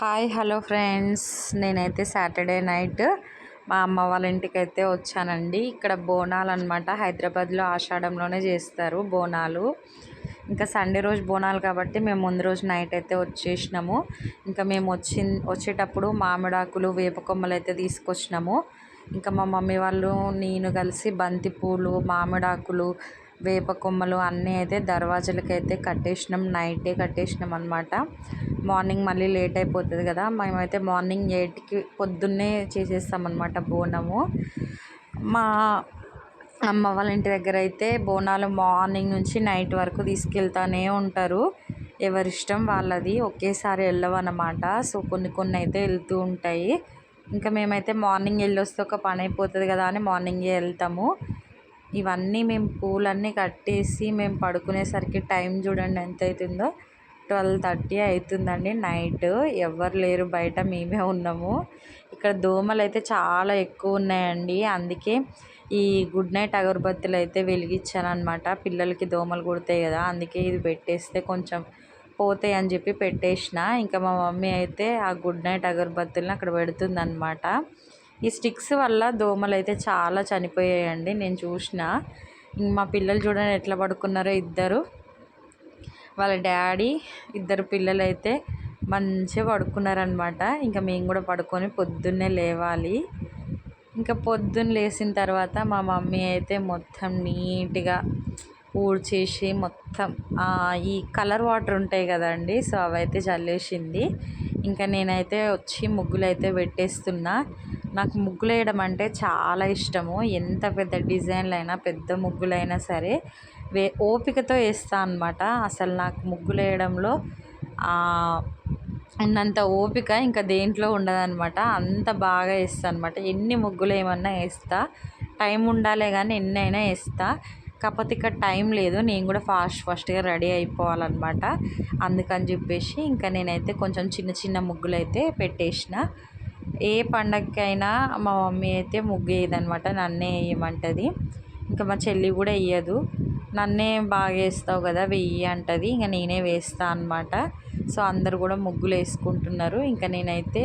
Hi hello friends, నేనైతే Saturday night మా అమ్మ వాళ్ళ ఇంటికైతే వచ్చానండి. ఇక్కడ బోనాలు అనమాట. హైదరాబాద్లో ఆషాఢంలోనే చేస్తారు బోనాలు. ఇంకా సండే రోజు బోనాలు కాబట్టి మేము ముందు రోజు నైట్ అయితే వచ్చేసినాము. ఇంకా మేము వచ్చేటప్పుడు మామిడాకులు వేప కొమ్మలు అయితే తీసుకొచ్చినాము. ఇంకా మా మమ్మీ వాళ్ళు నేను కలిసి బంతిపూలు మామిడాకులు వేప కొమ్మలు అన్నీ అయితే దర్వాజలకి అయితే కట్టేసినాం. నైటే కట్టేసినాం అనమాట. మార్నింగ్ మళ్ళీ లేట్ అయిపోతుంది కదా, మేమైతే మార్నింగ్ 8కి పొద్దున్నే చేసేస్తామన్నమాట బోనము. మా అమ్మ వాళ్ళ ఇంటి దగ్గర అయితే బోనాలు మార్నింగ్ నుంచి నైట్ వరకు తీసుకెళ్తానే ఉంటారు. ఎవరిష్టం వాళ్ళది, ఒకేసారి వెళ్ళవన్నమాట. సో కొన్ని కొన్ని అయితే వెళ్తూ ఉంటాయి. ఇంకా మేమైతే మార్నింగ్ వెళ్ళొస్తే ఒక పని అయిపోతుంది కదా అని మార్నింగే వెళ్తాము. ఇవన్నీ మేము పూలన్నీ కట్టేసి మేము పడుకునేసరికి టైం చూడండి ఎంత అవుతుందో. 12:30 అవుతుందండి నైట్. ఎవరు లేరు బయట, మేమే ఉన్నాము. ఇక్కడ దోమలు అయితే చాలా ఎక్కువ ఉన్నాయండి. అందుకే ఈ గుడ్ నైట్ అగరబత్తులు అయితే వెలిగించాను అనమాట. పిల్లలకి దోమలు కుడతాయి కదా, అందుకే ఇది పెట్టేస్తే కొంచెం పోతాయి అని చెప్పి పెట్టేసిన. ఇంకా మా మమ్మీ అయితే ఆ గుడ్ నైట్ అగరబత్తులను అక్కడ పెడుతుంది అనమాట. ఈ స్టిక్స్ వల్ల దోమలు అయితే చాలా చనిపోయాయండి, నేను చూసిన. మా పిల్లలు చూడండి ఎట్లా పడుకున్నారో. ఇద్దరు వాళ్ళ డాడీ ఇద్దరు పిల్లలు అయితే మంచిగా పడుకున్నారనమాట. ఇంకా మేము కూడా పడుకొని పొద్దున్నే లేవాలి. ఇంకా పొద్దున్న లేచిన తర్వాత మా మమ్మీ అయితే మొత్తం నీట్గా ఊడ్చేసి మొత్తం ఈ కలర్ వాటర్ ఉంటాయి కదండి, సో అవైతే చల్లేసింది. ఇంకా నేనైతే వచ్చి ముగ్గులు అయితే పెట్టేస్తున్నా. నాకు ముగ్గులు వేయడం అంటే చాలా ఇష్టము. ఎంత పెద్ద డిజైన్లు అయినా పెద్ద ముగ్గులైనా సరే ఓపికతో వేస్తాను అనమాట. అసలు నాకు ముగ్గులు వేయడంలో ఉన్నంత ఓపిక ఇంకా దేంట్లో ఉండదన్నమాట. అంత బాగా వేస్తాను అనమాట. ఎన్ని ముగ్గులు ఏమన్నా వేస్తా, టైం ఉండాలే కానీ ఎన్నైనా వేస్తా. కాకపోతే ఇక్కడ టైం లేదు, నేను కూడా ఫాస్ట్గా రెడీ అయిపోవాలన్నమాట. అందుకని చెప్పేసి ఇంకా నేనైతే కొంచెం చిన్న చిన్న ముగ్గులు అయితే పెట్టేసిన. ఏ పండగకైనా మా మమ్మీ అయితే ముగ్గు వేయదనమాట, నన్నే వేయమంటుంది. ఇంకా మా చెల్లి కూడా వేయదు. నన్నే బాగా వేస్తావు కదా వెయ్యి అంటుంది. ఇంకా నేనే వేస్తా అనమాట. సో అందరు కూడా ముగ్గులు వేసుకుంటున్నారు. ఇంకా నేనైతే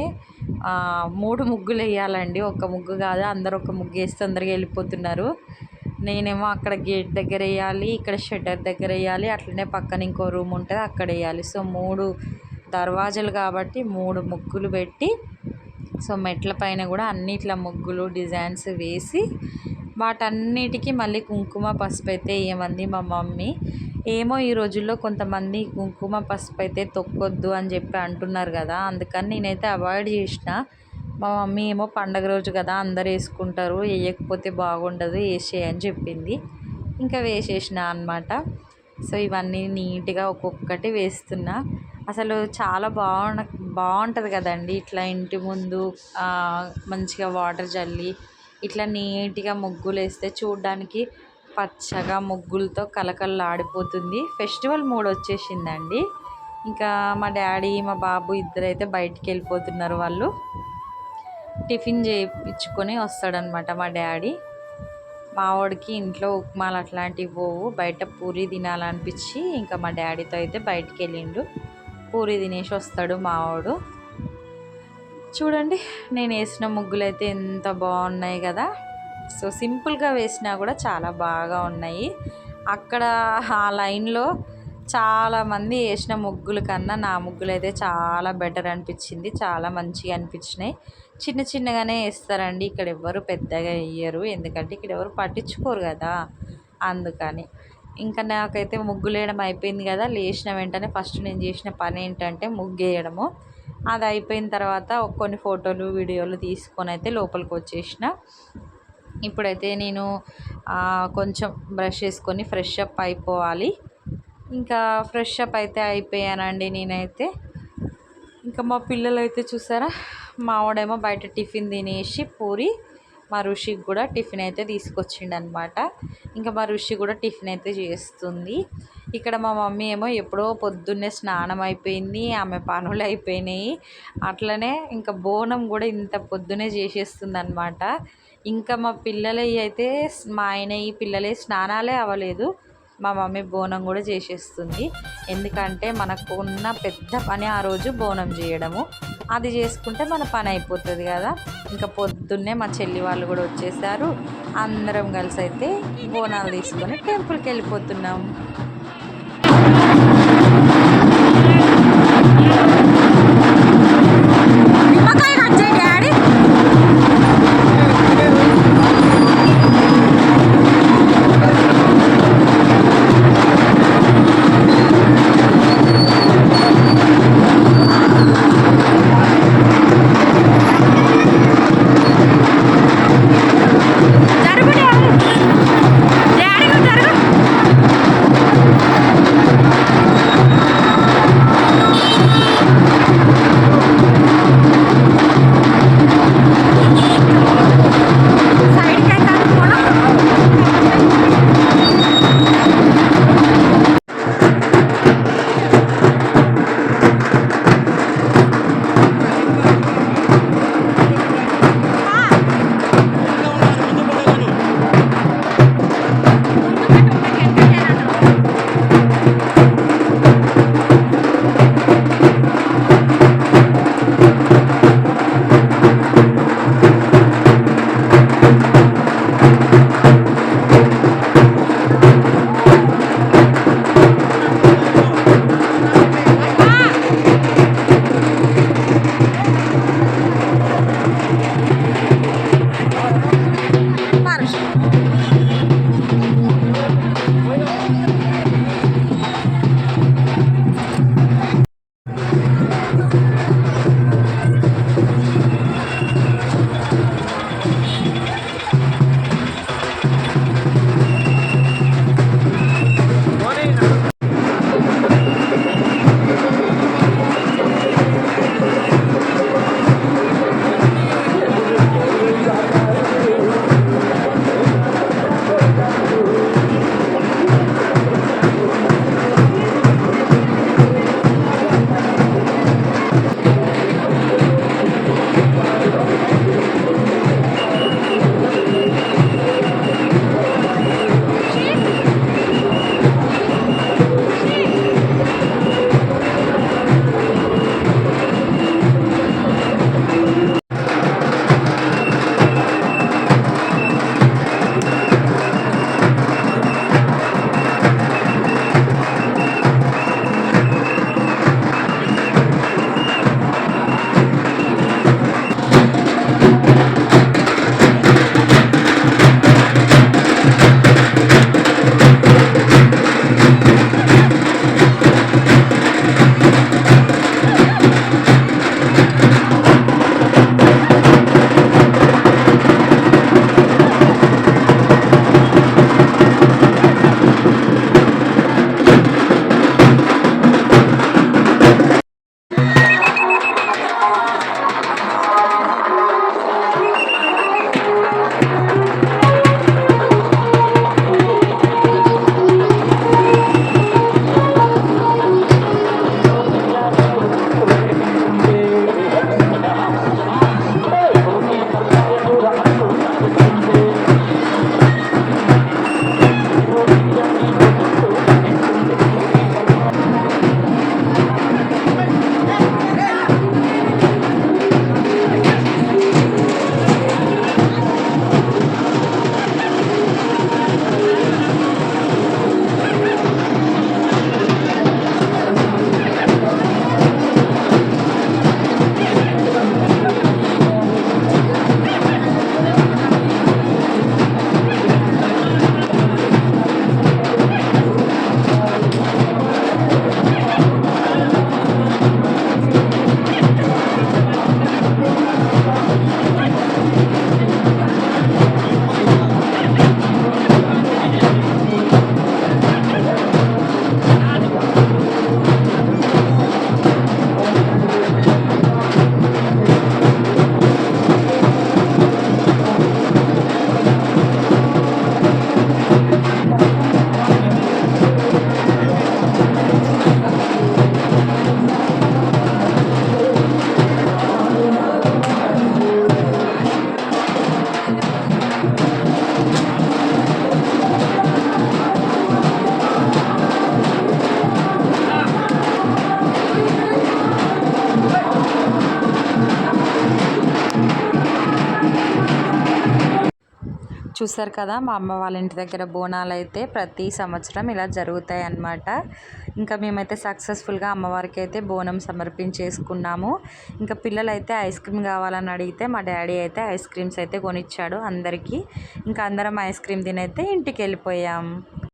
3 ముగ్గులు వేయాలండి, ఒక ముగ్గు కాదు. అందరు ఒక ముగ్గు వేసి తొందరగా వెళ్ళిపోతున్నారు. నేనేమో అక్కడ గేట్ దగ్గర వేయాలి, ఇక్కడ షట్టర్ దగ్గర వేయాలి, అట్లనే పక్కన ఇంకో రూమ్ ఉంటుంది అక్కడ వేయాలి. సో 3 దర్వాజలు కాబట్టి 3 ముగ్గులు పెట్టి, సో మెట్ల పైన కూడా అన్నిట్ల ముగ్గులు డిజైన్స్ వేసి వాటన్నిటికీ మళ్ళీ కుంకుమ పసుపు అయితే వేయమంది మా మమ్మీ. ఏమో ఈ రోజుల్లో కొంతమంది కుంకుమ పసుపు అయితే తొక్కొద్దు అని చెప్పి అంటున్నారు కదా, అందుకని నేనైతే అవాయిడ్ చేసిన. మా మమ్మీ ఏమో పండగ రోజు కదా అందరు వేసుకుంటారు, వేయకపోతే బాగుండదు, వేసేయని చెప్పింది. ఇంకా వేసేసిన అనమాట. సో ఇవన్నీ నీట్గా ఒక్కొక్కటి వేస్తున్నా. అసలు చాలా బాగుంటుంది కదండి ఇట్లా ఇంటి ముందు మంచిగా వాటర్ చల్లి ఇట్లా నీట్గా ముగ్గులు వేస్తే చూడడానికి పచ్చగా ముగ్గులతో కలకలలాడిపోతుంది. ఫెస్టివల్ మూడ్ వచ్చేసిందండి. ఇంకా మా డాడీ మా బాబు ఇద్దరైతే బయటికి వెళ్ళిపోతున్నారు. వాళ్ళు టిఫిన్ చేయించుకొని వస్తాడనమాట మా డాడీ. మావాడికి ఇంట్లో ఉప్మాలు అట్లాంటివి పోవు, బయట పూరి తినాలనిపించి ఇంకా మా డాడీతో అయితే బయటికి వెళ్ళిండు. పూరి తినేసి వస్తాడు మావాడు. చూడండి నేను వేసిన ముగ్గులు అయితే ఎంత బాగున్నాయి కదా. సో సింపుల్గా వేసినా కూడా చాలా బాగా ఉన్నాయి. అక్కడ ఆ లైన్లో చాలామంది వేసిన ముగ్గుల కన్నా నా ముగ్గులు అయితే చాలా బెటర్ అనిపించింది, చాలా మంచిగా అనిపించినాయి. చిన్న చిన్నగానే వేస్తారండి, ఇక్కడ ఎవరు పెద్దగా వేయరు, ఎందుకంటే ఇక్కడ ఎవరు పట్టించుకోరు కదా, అందుకని. ఇంకా నాకైతే ముగ్గులు వేయడం అయిపోయింది కదా. లేచిన వెంటనే ఫస్ట్ నేను చేసిన పని ఏంటంటే ముగ్గు వేయడము. అది అయిపోయిన తర్వాత కొన్ని ఫోటోలు వీడియోలు తీసుకొని అయితే లోపలికి వచ్చేసిన. ఇప్పుడైతే నేను కొంచెం బ్రష్ చేసుకొని ఫ్రెష్ అప్ అయిపోవాలి. ఇంకా ఫ్రెష్ అప్ అయితే అయిపోయానండి నేనైతే. ఇంకా మా పిల్లలు అయితే చూసారా, మావాడేమో బయట టిఫిన్ తినేసి పూరి మా ఋషికి కూడా టిఫిన్ అయితే తీసుకొచ్చిండు అనమాట. ఇంకా మా ఋషి కూడా టిఫిన్ అయితే చేస్తుంది. ఇక్కడ మా మమ్మీ ఏమో ఎప్పుడో పొద్దున్నే స్నానం అయిపోయింది, ఆమె పనులు అయిపోయినాయి. అట్లనే ఇంకా బోనం కూడా ఇంత పొద్దునే చేసేస్తుంది అనమాట. ఇంకా మా పిల్లలవి అయితే మా ఆయన ఈ పిల్లలే స్నానాలే అవ్వలేదు, మా మమ్మీ బోనం కూడా చేసేస్తుంది. ఎందుకంటే మనకు ఉన్న పెద్ద పని ఆ రోజు బోనం చేయడము. అది చేసుకుంటే మన పని అయిపోతుంది కదా. ఇంకా పొద్దున్నే మా చెల్లి వాళ్ళు కూడా వచ్చేసారు. అందరం కలిసి అయితే బోనాలు తీసుకొని టెంపుల్కి వెళ్ళిపోతున్నాం. చూసారు కదా, మా అమ్మ వాళ్ళ ఇంటి దగ్గర బోనాలు అయితే ప్రతి సంవత్సరం ఇలా జరుగుతాయి అన్నమాట. ఇంకా మేమైతే సక్సెస్ఫుల్గా అమ్మవారికి అయితే బోనం సమర్పించేసుకున్నాము. ఇంకా పిల్లలైతే ఐస్ క్రీమ్ కావాలని అడిగితే మా డాడీ అయితే ఐస్ క్రీమ్స్ అయితే కొనిచ్చాడు అందరికీ. ఇంకా అందరం ఐస్ క్రీమ్ తినైతే ఇంటికి వెళ్ళిపోయాం.